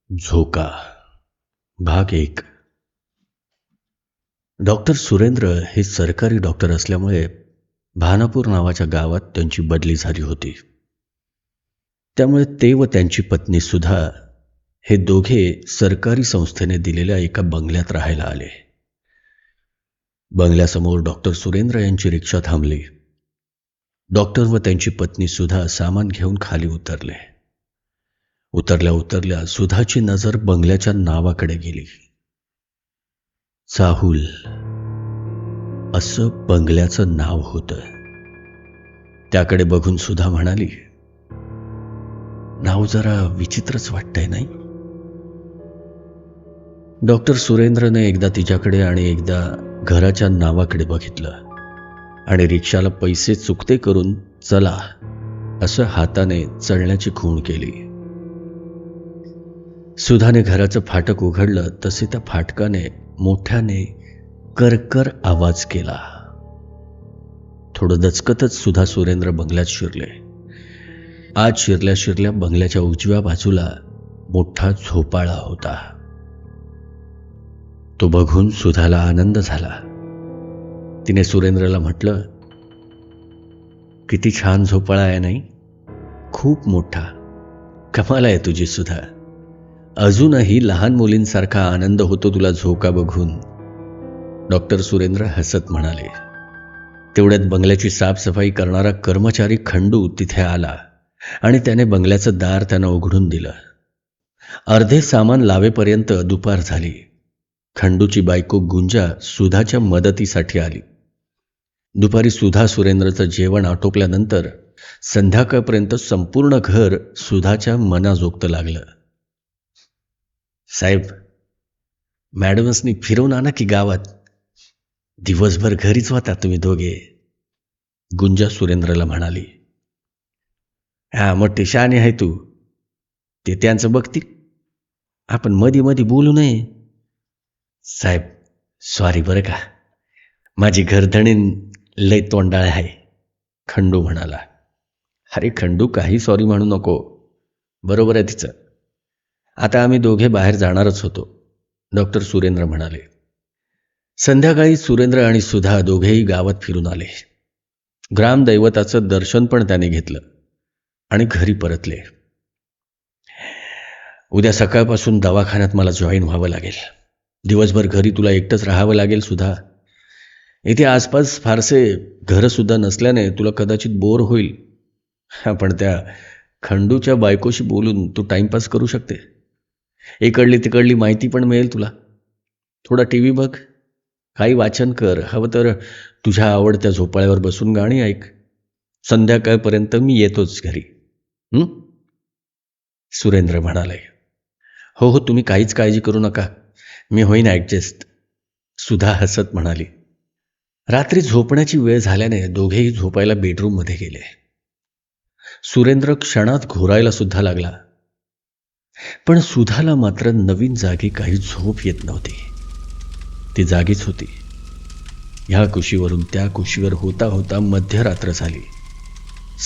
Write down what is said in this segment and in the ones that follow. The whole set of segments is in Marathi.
झोका भाग 1. डॉक्टर सुरेंद्र हे सरकारी डॉक्टर असल्यामुळे भानापूर नावाच्या गावात त्यांची बदली झाली होती. त्यामुळे ते व त्यांची पत्नी सुधा हे दोघे सरकारी संस्थेने दिलेल्या एका बंगल्यात राहायला आले. बंगल्यासमोर डॉक्टर सुरेंद्र यांची रिक्षा थांबली. डॉक्टर व त्यांची पत्नी सुधा सामान घेऊन खाली उतरले. उतरल्या उतरल्या सुधाची नजर बंगल्याच्या नावाकडे गेली. चाहुल असं बंगल्याचं नाव होतं. त्याकडे बघून सुधा म्हणाली, नाव जरा विचित्रच वाटतंय नाही? डॉक्टर सुरेंद्रने एकदा तिच्याकडे आणि एकदा घराच्या नावाकडे बघितलं आणि रिक्षाला पैसे चुकते करून चला असं हाताने चढण्याची खूण केली. सुधाने घराचं फाटक उघडलं तसे त्या फाटकाने मोठ्याने करकर आवाज केला. थोडं दचकतच सुधा सुरेंद्र बंगल्यात शिरले. आत शिरल्या शिरल्या बंगल्याच्या उजव्या बाजूला मोठा झोपाळा होता. तो बघून सुधाला आनंद झाला. तिने सुरेंद्रला म्हटलं, किती छान झोपाळा आहे नाही? खूप मोठा. कमाल आहे तुझी सुधा. अजूनही लहान मुलींसारखा आनंद होतो तुला झोका बघून. डॉक्टर सुरेंद्र हसत म्हणाले. तेवढ्यात बंगल्याची साफसफाई करणारा कर्मचारी खंडू तिथे आला आणि त्याने बंगल्याचं दार त्यांना उघडून दिलं. अर्धे सामान लावेपर्यंत दुपार झाली. खंडूची बायको गुंजा सुधाच्या मदतीसाठी आली. दुपारी सुधा सुरेंद्रचं जेवण आटोपल्यानंतर संध्याकाळपर्यंत संपूर्ण घर सुधाच्या मनाजोगतं लागलं. साहेब, मॅडम्सनी फिरवून आणा की गावात. दिवसभर घरीच होता तुम्ही दोघे, गुंजा सुरेंद्रला म्हणाली. हा, मोठी शहाणी आहे तू. ते त्यांचं बघतील, आपण मध्ये मध्ये बोलू नये. साहेब सॉरी बरं का, माझी घरधणीन लय तोंडाळ आहे, खंडू म्हणाला. अरे खंडू, काही सॉरी म्हणू नको, बरोबर आहे तिचं. आता आम्ही दोघे बाहेर जाणारच होतो, डॉक्टर सुरेंद्र म्हणाले. संध्याकाळी सुरेंद्र आणि सुधा दोघेही गावात फिरून आले. ग्रामदैवताचं दर्शन पण त्याने घेतलं आणि घरी परतले. उद्या सकाळपासून दवाखान्यात मला जॉईन व्हावं लागेल. दिवसभर घरी तुला एकटंच राहावं लागेल सुधा. इथे आसपास फारसे घरं सुद्धा नसल्याने तुला कदाचित बोर होईल. पण त्या खंडूच्या बायकोशी बोलून तू टाइमपास करू शकते. इकडली तिकडली माहिती पण मिळेल तुला. थोडा टीव्ही बघ, काही वाचन कर, हवं तर तुझ्या आवडत्या झोपाळ्यावर बसून गाणी ऐक. संध्याकाळपर्यंत मी येतोच घरी. सुरेंद्र म्हणाले. हो हो, तुम्ही काहीच काळजी करू नका, मी होईन ॲडजस्ट, सुधा हसत म्हणाली. रात्री झोपण्याची वेळ झाल्याने दोघेही झोपायला बेडरूममध्ये गेले. सुरेंद्र क्षणात घोरायला सुद्धा लागला. पण सुधाला मात्र नवीन जागी काही झोप येत नव्हती. ती जागीच होती. ह्या कुशीवरून त्या कुशीवर होता होता मध्यरात्र झाली.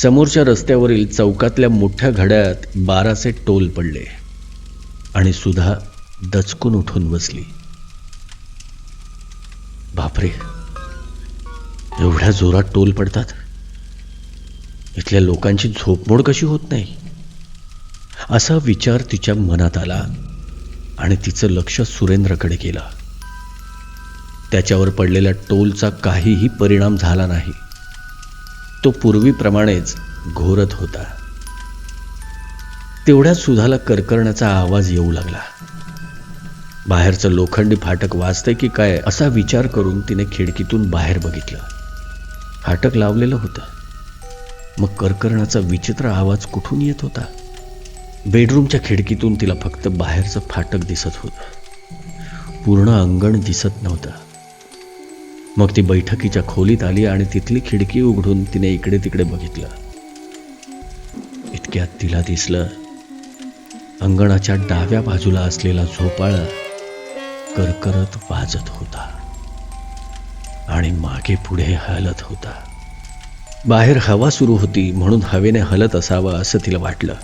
समोरच्या रस्त्यावरील चौकातल्या मोठ्या घड्याळात 12चे टोल पडले आणि सुधा दचकून उठून बसली. बापरे, एवढ्या जोरात टोल पडतात? इथल्या लोकांची झोपमोड कशी होत नाही? असा विचार तिच्या मनात आला आणि तिचं लक्ष सुरेंद्रकडे गेलं. त्याच्यावर पडलेल्या टोलचा काहीही परिणाम झाला नाही. तो पूर्वीप्रमाणेच घोरत होता. तेवढ्यात सुधाला करकरण्याचा आवाज येऊ लागला. बाहेरचं लोखंडी फाटक वाजतंय की काय असा विचार करून तिने खिडकीतून बाहेर बघितलं. फाटक लावलेलं होतं, मग करकरण्याचा विचित्र आवाज कुठून येत होता? बेडरूमच्या खिडकीतून तिला फक्त बाहेरचं फाटक दिसत होतं, पूर्ण अंगण दिसत नव्हतं. मग ती बैठकीच्या खोलीत आली आणि तिथली खिडकी उघडून तिने इकडे तिकडे बघितलं. इतक्यात तिला दिसलं, अंगणाच्या डाव्या बाजूला असलेला झोपाळा करकरत वाजत होता आणि मागे पुढे हलत होता. बाहेर हवा सुरू होती म्हणून हवेने हलत असावा असं तिला वाटलं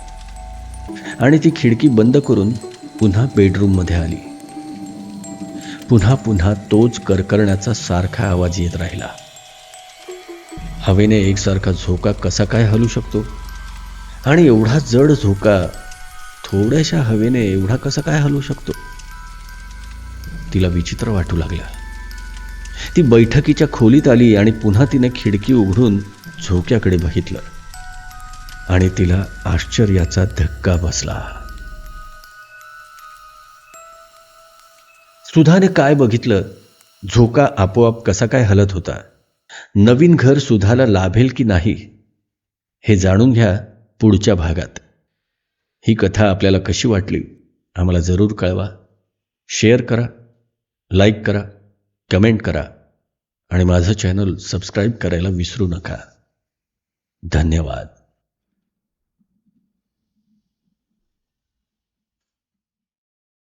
आणि ती खिडकी बंद करून पुन्हा बेडरूममध्ये आली. पुन्हा पुन्हा तोच करकरण्याचा सारखा आवाज येत राहिला. हवेने एकसारखा झोका कसा काय हलू शकतो, आणि एवढा जड झोका थोड्याशा हवेने एवढा कसा काय हलू शकतो? तिला विचित्र वाटू लागला. ती बैठकीच्या खोलीत आली आणि पुन्हा तिने खिडकी उघडून झोक्याकडे बघितलं आणि तिला आश्चर्याचा धक्का बसला. सुधाने काय बघितलं? झोका आपोआप कसा काय हलत होता? नवीन घर सुधाला लाभेल की नाही हे जाणून घ्या पुढच्या भागात. ही कथा आपल्याला कशी वाटली आम्हाला जरूर कळवा. शेअर करा, लाईक करा, कमेंट करा आणि माझं चॅनल सबस्क्राईब करायला विसरू नका. धन्यवाद.